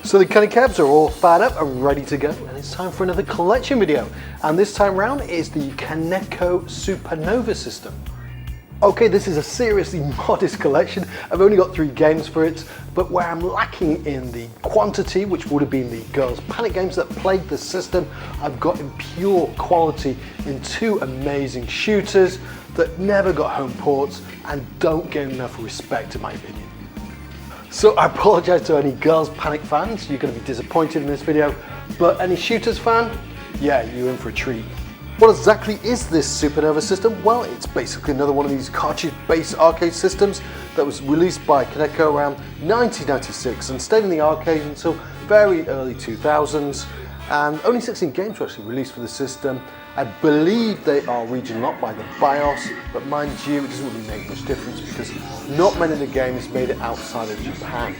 So the Kanekos are all fired up and ready to go, and it's time for another collection video. And this time round is the Kaneko Supernova system. Okay, this is a seriously modest collection. I've only got 3 games for it, but where I'm lacking in the quantity, which would have been the Girls Panic games that plagued the system, I've got in pure quality in 2 amazing shooters that never got home ports and don't get enough respect in my opinion. So I apologise to any Girls Panic fans, you're going to be disappointed in this video, but any shooters fan, yeah, you're in for a treat. What exactly is this Supernova system? Well, it's basically another one of these cartridge-based arcade systems that was released by Kaneko around 1996 and stayed in the arcade until very early 2000s, and only 16 games were actually released for the system. I believe they are region locked by the BIOS, but mind you, it doesn't really make much difference because not many of the games made it outside of Japan.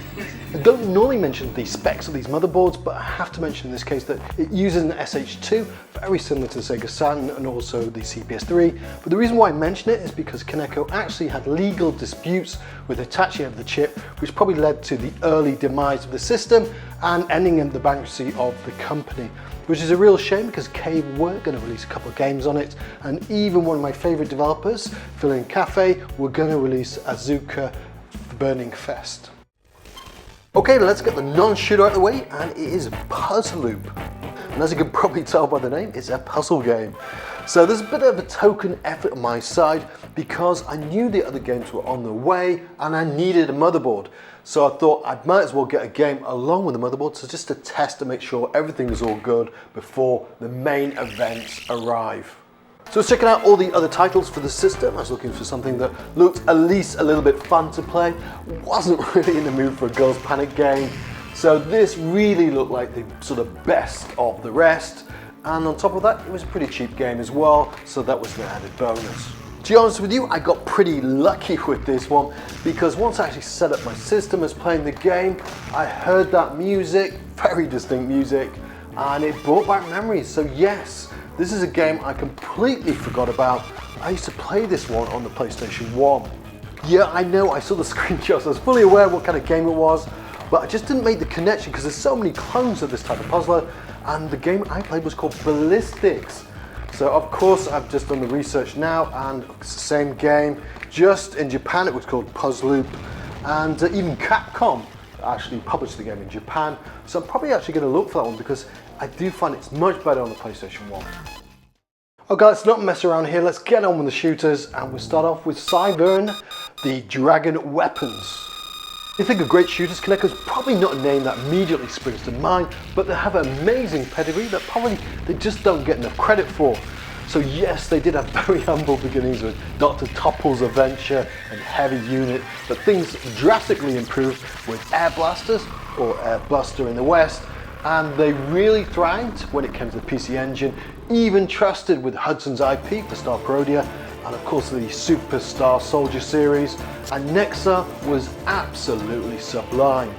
I don't normally mention the specs of these motherboards, but I have to mention in this case that it uses an SH2, very similar to the Sega Saturn and also the CPS3. But the reason why I mention it is because Kaneko actually had legal disputes with Hitachi over the chip, which probably led to the early demise of the system and ending in the bankruptcy of the company. Which is a real shame because Cave were going to release a couple of games on it, and even one of my favourite developers, Filling Cafe, were going to release Azuka The Burning Fest. Okay, let's get the non-shooter out of the way, and it is Puzz Loop. And as you can probably tell by the name, it's a puzzle game. So there's a bit of a token effort on my side because I knew the other games were on the way and I needed a motherboard. So I thought I might as well get a game along with the motherboard, so just to test to make sure everything is all good before the main events arrive. So I was checking out all the other titles for the system. I was looking for something that looked at least a little bit fun to play. Wasn't really in the mood for a Girls Panic game. So this really looked like the sort of best of the rest. And on top of that, it was a pretty cheap game as well, so that was an added bonus. To be honest with you, I got pretty lucky with this one because once I actually set up my system as playing the game, I heard that music, very distinct music, and it brought back memories. So yes, this is a game I completely forgot about. I used to play this one on the PlayStation 1. Yeah, I know, I saw the screenshots, I was fully aware what kind of game it was, but I just didn't make the connection because there's so many clones of this type of puzzler, and the game I played was called Ballistics. So of course I've just done the research now, and it's the same game, just in Japan it was called Puzz Loop, and even Capcom actually published the game in Japan, so I'm probably actually going to look for that one because I do find it's much better on the PlayStation 1. Okay, let's not mess around here, let's get on with the shooters, and we'll start off with Cyvern, the Dragon Weapons. You think of great shooters, Kaneko's probably not a name that immediately springs to mind, but they have an amazing pedigree that probably they just don't get enough credit for. So yes, they did have very humble beginnings with Dr. Topple's Adventure and Heavy Unit, but things drastically improved with Air Blasters, or Air Buster in the West, and they really thrived when it came to the PC Engine, even trusted with Hudson's IP for Star Parodia, and of course the Superstar Soldier series, and Nexa was absolutely sublime.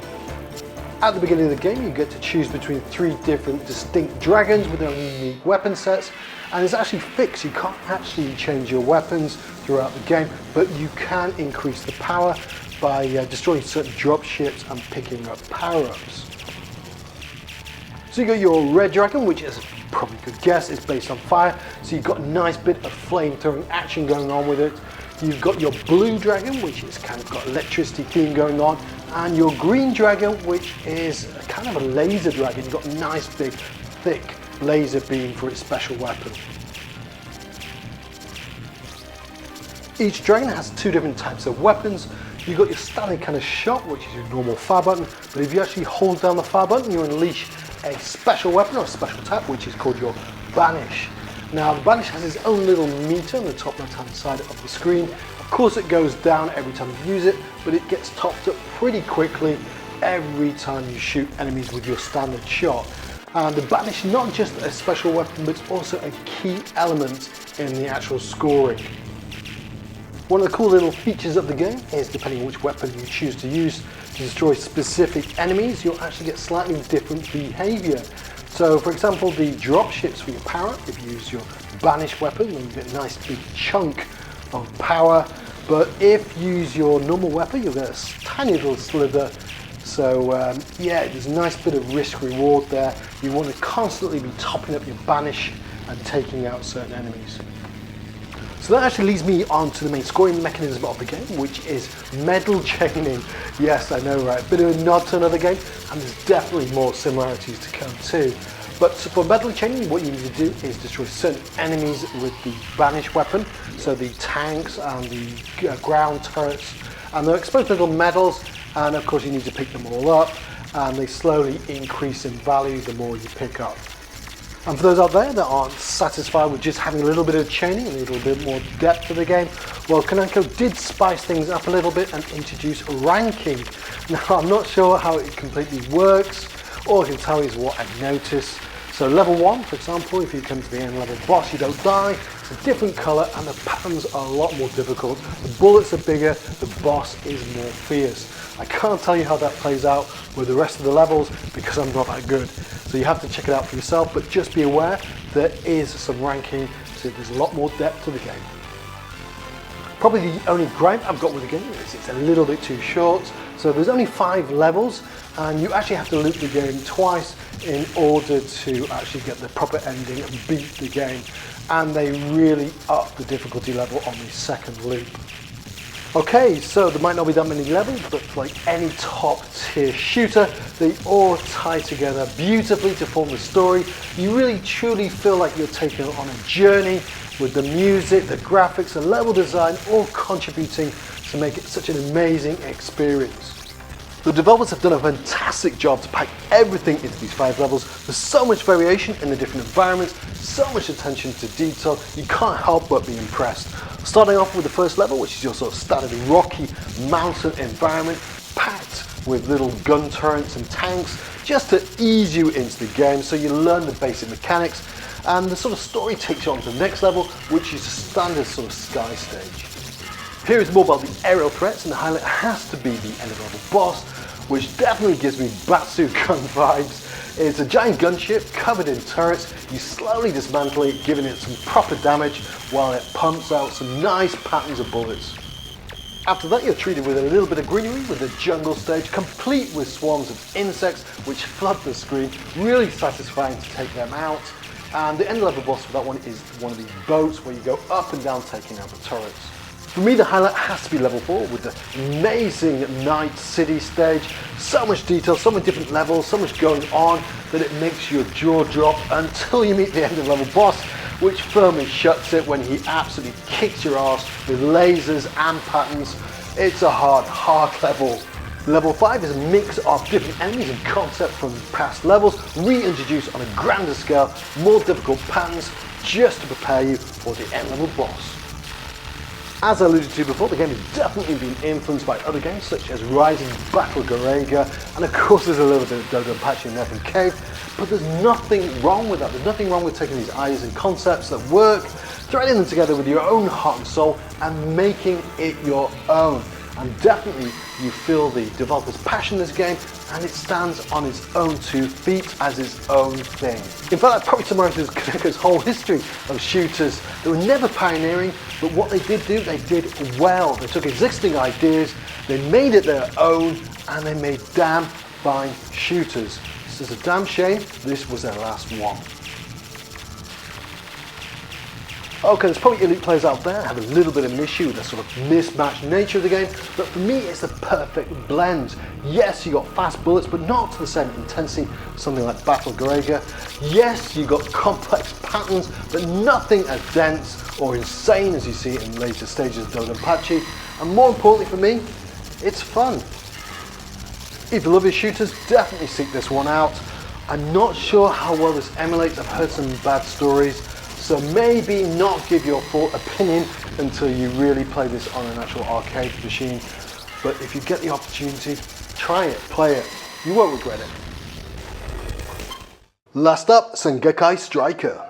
At the beginning of the game you get to choose between 3 different distinct dragons with their own unique weapon sets, and it's actually fixed, you can't actually change your weapons throughout the game, but you can increase the power by destroying certain drop ships and picking up power-ups. So you got your red dragon, which is probably a good guess, is based on fire, so you've got a nice bit of flame-throwing action going on with it. You've got your blue dragon, which is kind of got electricity theme going on, and your green dragon, which is kind of a laser dragon. You've got a nice big, thick laser beam for its special weapon. Each dragon has 2 different types of weapons. You've got your standard kind of shot, which is your normal fire button, but if you actually hold down the fire button, you unleash a special weapon or a special tap, which is called your Banish. Now the Banish has its own little meter on the top left hand side of the screen. Of course it goes down every time you use it, but it gets topped up pretty quickly every time you shoot enemies with your standard shot. And the Banish is not just a special weapon, but it's also a key element in the actual scoring. One of the cool little features of the game is, depending on which weapon you choose to use to destroy specific enemies, you'll actually get slightly different behaviour. So for example, the drop ships for your power, if you use your Banish weapon, then you get a nice big chunk of power, but if you use your normal weapon, you'll get a tiny little So yeah, there's a nice bit of risk reward there. You want to constantly be topping up your banish and taking out certain enemies. So that actually leads me on to the main scoring mechanism of the game, which is medal chaining. Yes, I know, right? A bit of a nod to another game, and there's definitely more similarities to come too. But for medal chaining, what you need to do is destroy certain enemies with the banish weapon. So the tanks and the ground turrets, and they're experimental medals, and of course you need to pick them all up, and they slowly increase in value the more you pick up. And for those out there that aren't satisfied with just having a little bit of chaining, a little bit more depth to the game, well, Kaneko did spice things up a little bit and introduce ranking. Now, I'm not sure how it completely works. All I can tell you is what I noticed. So level 1, for example, if you come to the end level boss, you don't die. It's a different colour and the patterns are a lot more difficult. The bullets are bigger, the boss is more fierce. I can't tell you how that plays out with the rest of the levels because I'm not that good. So you have to check it out for yourself, but just be aware there is some ranking, so there's a lot more depth to the game. Probably the only gripe I've got with the game is it's a little bit too short. So there's only 5 levels and you actually have to loop the game twice in order to actually get the proper ending and beat the game. And they really up the difficulty level on the second loop. Okay, so there might not be that many levels, but like any top tier shooter, they all tie together beautifully to form the story. You really truly feel like you're taken on a journey with the music, the graphics, the level design, all contributing to make it such an amazing experience. The developers have done a fantastic job to pack everything into these 5 levels. There's so much variation in the different environments, so much attention to detail, you can't help but be impressed. Starting off with the first level, which is your sort of standard rocky mountain environment, packed with little gun turrets and tanks, just to ease you into the game so you learn the basic mechanics, and the sort of story takes you on to the next level, which is a standard sort of sky stage. Here is more about the aerial threats, and the highlight has to be the end of level boss, which definitely gives me Batsu gun vibes. It's a giant gunship covered in turrets. You slowly dismantle it, giving it some proper damage while it pumps out some nice patterns of bullets. After that, you're treated with a little bit of greenery with the jungle stage, complete with swarms of insects which flood the screen. Really satisfying to take them out. And the end level boss for that one is one of these boats where you go up and down taking out the turrets. For me, the highlight has to be level 4 with the amazing night city stage. So much detail, so many different levels, so much going on that it makes your jaw drop until you meet the end of level boss, which firmly shuts it when he absolutely kicks your ass with lasers and patterns. It's a hard level. Level 5 is a mix of different enemies and concepts from past levels, reintroduced on a grander scale, more difficult patterns, just to prepare you for the end level boss. As I alluded to before, the game has definitely been influenced by other games such as Rising Battle Garega, and of course there's a little bit of Dodonpachi and Nephin Cave, but there's nothing wrong with that. There's nothing wrong with taking these ideas and concepts that work, threading them together with your own heart and soul, and making it your own. And definitely you feel the developer's passion in this game, and it stands on its own 2 feet as its own thing. In fact, that probably summarizes Kaneko's whole history of shooters. They were never pioneering, but what they did do, they did well. They took existing ideas, they made it their own, and they made damn fine shooters. This is a damn shame this was their last one. Okay, there's probably elite players out there have a little bit of an issue with the sort of mismatched nature of the game, but for me it's the perfect blend. Yes, you got fast bullets, but not to the same intensity as something like Battle Garega. Yes, you got complex patterns, but nothing as dense or insane as you see in later stages of Dodonpachi. And more importantly for me, it's fun. If you love your shooters, definitely seek this one out. I'm not sure how well this emulates. I've heard some bad stories. So maybe not give your full opinion until you really play this on an actual arcade machine. But if you get the opportunity, try it, play it. You won't regret it. Last up, Sakai Striker.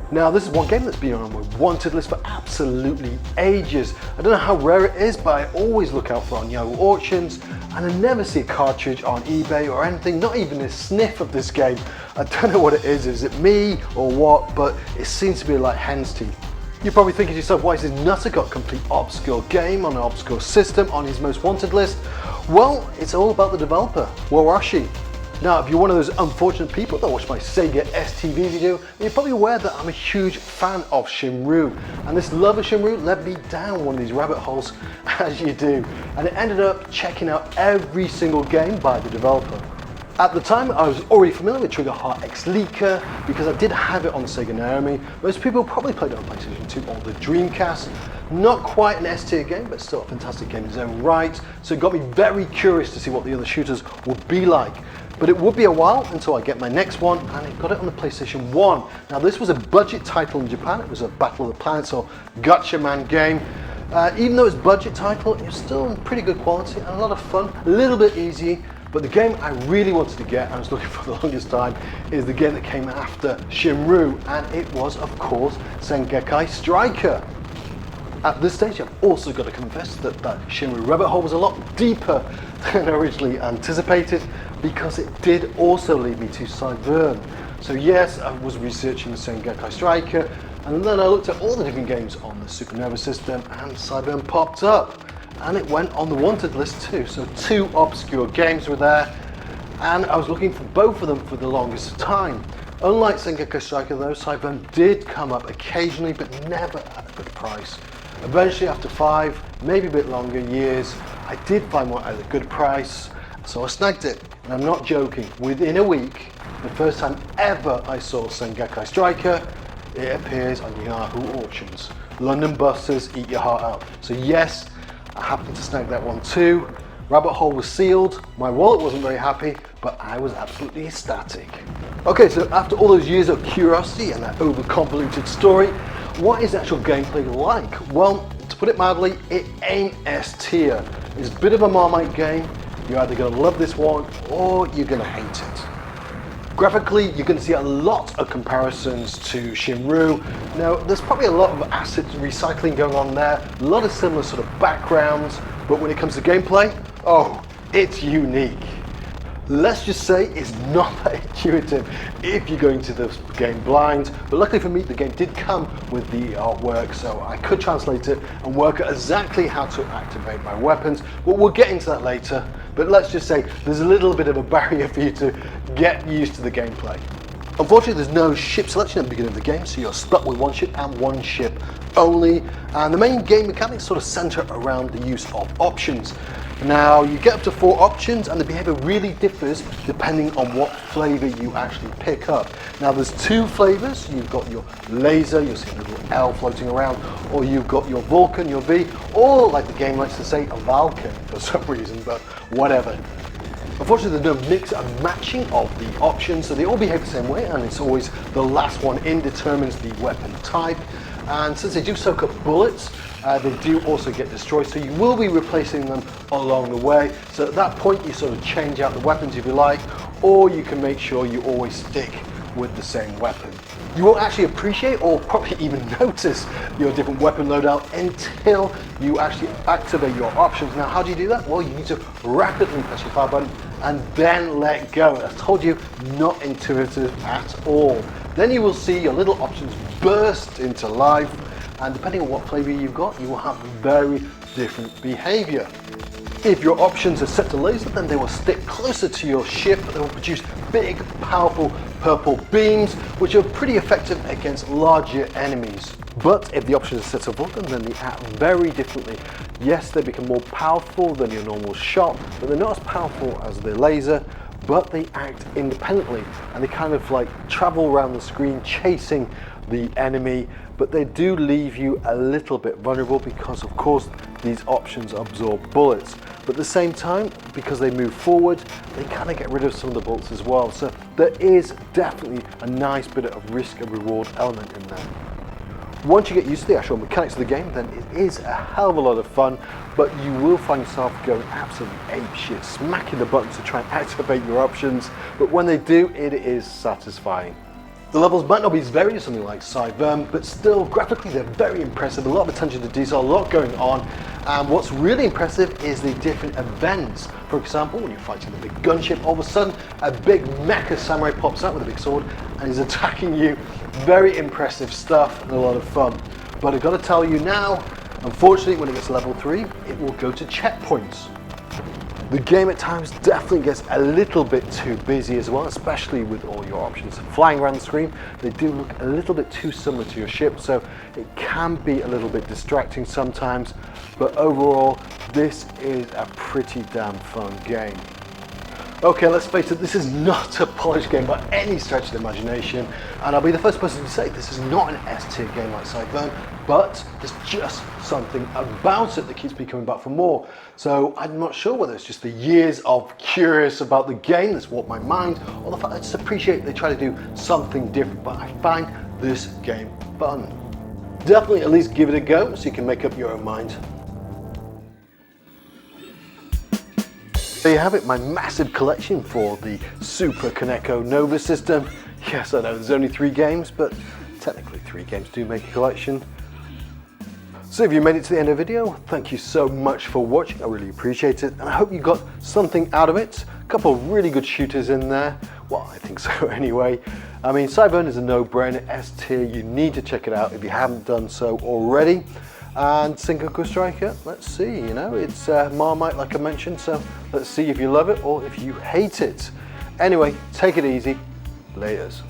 Now this is one game that's been on my wanted list for absolutely ages. I don't know how rare it is, but I always look out for it on Yahoo auctions, and I never see a cartridge on eBay or anything, not even a sniff of this game. I don't know what it is it me or what, but it seems to be like hen's teeth. You're probably thinking to yourself, why is this nutter got a complete obscure game on an obscure system on his most wanted list? Well, it's all about the developer, Warashi. Now, if you're one of those unfortunate people that watched my Sega STV video, you're probably aware that I'm a huge fan of Shenmue. And this love of Shenmue led me down one of these rabbit holes, as you do. And it ended up checking out every single game by the developer. At the time, I was already familiar with Trigger Heart X Leaker because I did have it on the Sega Naomi. Most people probably played it on PlayStation 2 or the Dreamcast. Not quite an S-tier game, but still a fantastic game in its own right. So it got me very curious to see what the other shooters would be like. But it would be a while until I get my next one, and I got it on the PlayStation 1. Now this was a budget title in Japan. It was a Battle of the Planets or Gatchaman game. Even though it's a budget title, it was still in pretty good quality and a lot of fun, a little bit easy. But the game I really wanted to get, and I was looking for the longest time, is the game that came after Shenmue, and it was, of course, Sakai Striker. At this stage, I've also got to confess that that Shenmue rabbit hole was a lot deeper than originally anticipated, because it did also lead me to Cyvern. So yes, I was researching Sakai Striker, and then I looked at all the different games on the Supernova system, and Cyvern popped up. And it went on the wanted list too. So 2 obscure games were there, and I was looking for both of them for the longest time. Unlike Sakai Striker though, Cyvern did come up occasionally, but never at a good price. Eventually, after 5, maybe a bit longer years, I did find one at a good price, so I snagged it. And I'm not joking, within a week, the first time ever I saw Sakai Striker, it appears on Yahoo Auctions. London busters, eat your heart out. So yes, I happened to snag that one too. Rabbit hole was sealed, my wallet wasn't very happy, but I was absolutely ecstatic. Okay, so after all those years of curiosity and that over-convoluted story, what is actual gameplay like? Well, to put it mildly, it ain't S-tier. It's a bit of a Marmite game. You're either going to love this one or you're going to hate it. Graphically, you're going to see a lot of comparisons to Shenmue. Now, there's probably a lot of asset recycling going on there, a lot of similar sort of backgrounds, but when it comes to gameplay, oh, it's unique. Let's just say it's not that intuitive if you're going to the game blind, but luckily for me, the game did come with the artwork, so I could translate it and work out exactly how to activate my weapons. But we'll get into that later. But let's just say there's a little bit of a barrier for you to get used to the gameplay. Unfortunately, there's no ship selection at the beginning of the game, so you're stuck with one ship and one ship only. And the main game mechanics sort of center around the use of options. Now, you get up to 4 options, and the behavior really differs depending on what flavor you actually pick up. Now, there's 2 flavors. You've got your laser, you'll see a little L floating around, or you've got your Vulcan, your V, or like the game likes to say, a Valken for some reason, but whatever. Unfortunately, there's no mix and matching of the options, so they all behave the same way, and it's always the last one in determines the weapon type. And since they do soak up bullets, they do also get destroyed, so you will be replacing them along the way. So at that point, you sort of change out the weapons if you like, or you can make sure you always stick with the same weapon. You won't actually appreciate or probably even notice your different weapon loadout until you actually activate your options. Now, how do you do that? Well, you need to rapidly press your fire button and then let go. As I told you, not intuitive at all. Then you will see your little options burst into life, and depending on what flavor you've got, you will have very different behavior. If your options are set to laser, then they will stick closer to your ship. They will produce big, powerful purple beams, which are pretty effective against larger enemies. But if the options are set to Vulcan, then they act very differently. Yes, they become more powerful than your normal shot, but they're not as powerful as the laser, but they act independently, and they kind of like travel around the screen chasing the enemy, but they do leave you a little bit vulnerable because of course these options absorb bullets, but at the same time, because they move forward, they kind of get rid of some of the bullets as well. So there is definitely a nice bit of risk and reward element in there. Once you get used to the actual mechanics of the game, then it is a hell of a lot of fun, but you will find yourself going absolutely apeshit, smacking the buttons to try and activate your options, but when they do, it is satisfying. The levels might not be as varied as something like Cyvern, but still, graphically they're very impressive, a lot of attention to detail, a lot going on, and what's really impressive is the different events. For example, when you're fighting a big gunship, all of a sudden a big mecha samurai pops out with a big sword and is attacking you. Very impressive stuff and a lot of fun. But I gotta tell you now, unfortunately when it gets to level 3, it will go to checkpoints. The game at times definitely gets a little bit too busy as well, especially with all your options flying around the screen. They do look a little bit too similar to your ship, so it can be a little bit distracting sometimes, but overall, this is a pretty damn fun game. Okay, let's face it, this is not a polished game by any stretch of the imagination, and I'll be the first person to say this is not an S-tier game like Cyvern, but there's just something about it that keeps me coming back for more. So I'm not sure whether it's just the years of curious about the game that's warped my mind, or the fact I just appreciate they try to do something different, but I find this game fun. Definitely at least give it a go so you can make up your own mind. There you have it, my massive collection for the Super Kaneko Nova system. Yes, I know there's only 3 games, but technically 3 games do make a collection. So if you made it to the end of the video, thank you so much for watching, I really appreciate it, and I hope you got something out of it. A couple of really good shooters in there, well I think so anyway. I mean, Cyvern is a no-brainer, S-tier, you need to check it out if you haven't done so already. And Sakai Striker, let's see, you know, it's Marmite like I mentioned, so let's see if you love it or if you hate it. Anyway, take it easy, laters.